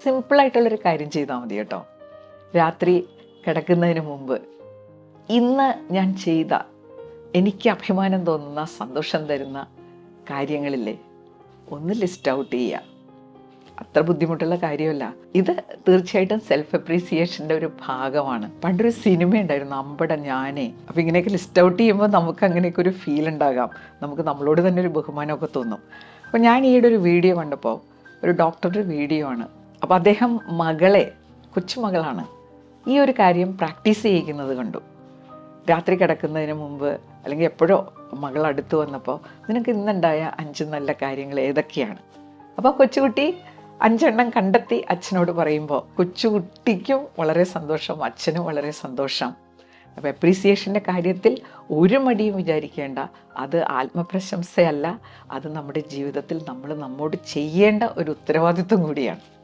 സിമ്പിളായിട്ടുള്ളൊരു കാര്യം ചെയ്താൽ മതി കേട്ടോ. രാത്രി കിടക്കുന്നതിന് മുമ്പ് ഇന്ന് ഞാൻ ചെയ്ത എനിക്ക് അഭിമാനം തോന്നുന്ന സന്തോഷം തരുന്ന കാര്യങ്ങളില്ലേ, ഒന്ന് ലിസ്റ്റ് ഔട്ട് ചെയ്യുക. അത്ര ബുദ്ധിമുട്ടുള്ള കാര്യമല്ല ഇത്. തീർച്ചയായിട്ടും സെൽഫ് അപ്രീസിയേഷൻ്റെ ഒരു ഭാഗമാണ്. പണ്ടൊരു സിനിമ ഉണ്ടായിരുന്നു, അമ്പട ഞാനേ. അപ്പോൾ ഇങ്ങനെയൊക്കെ ലിസ്റ്റ് ഔട്ട് ചെയ്യുമ്പോൾ നമുക്ക് അങ്ങനെയൊക്കെ ഒരു ഫീൽ ഉണ്ടാകാം, നമുക്ക് നമ്മളോട് തന്നെ ഒരു ബഹുമാനമൊക്കെ തോന്നും. അപ്പോൾ ഞാൻ ഈയിടെ ഒരു വീഡിയോ കണ്ടപ്പോൾ, ഒരു ഡോക്ടറുടെ വീഡിയോ ആണ്. അപ്പോൾ അദ്ദേഹം മകളെ, കൊച്ചുമകളാണ്, ഈ ഒരു കാര്യം പ്രാക്ടീസ് ചെയ്യിക്കുന്നത് കണ്ടു. രാത്രി കിടക്കുന്നതിന് മുമ്പ് അല്ലെങ്കിൽ എപ്പോഴോ മകൾ അടുത്ത് വന്നപ്പോൾ, നിനക്ക് ഇന്നുണ്ടായ 5 നല്ല കാര്യങ്ങൾ ഏതൊക്കെയാണ്? അപ്പോൾ കൊച്ചുകുട്ടി 5 എണ്ണം കണ്ടെത്തി അച്ഛനോട് പറയുമ്പോൾ കൊച്ചുകുട്ടിക്കും വളരെ സന്തോഷം, അച്ഛനും വളരെ സന്തോഷം. അപ്പോൾ അപ്രീസിയേഷൻ്റെ കാര്യത്തിൽ ഒരു മടിയും വിചാരിക്കേണ്ട. അത് ആത്മപ്രശംസയല്ല, അത് നമ്മുടെ ജീവിതത്തിൽ നമ്മൾ നമ്മോട് ചെയ്യേണ്ട ഒരു ഉത്തരവാദിത്വം കൂടിയാണ്.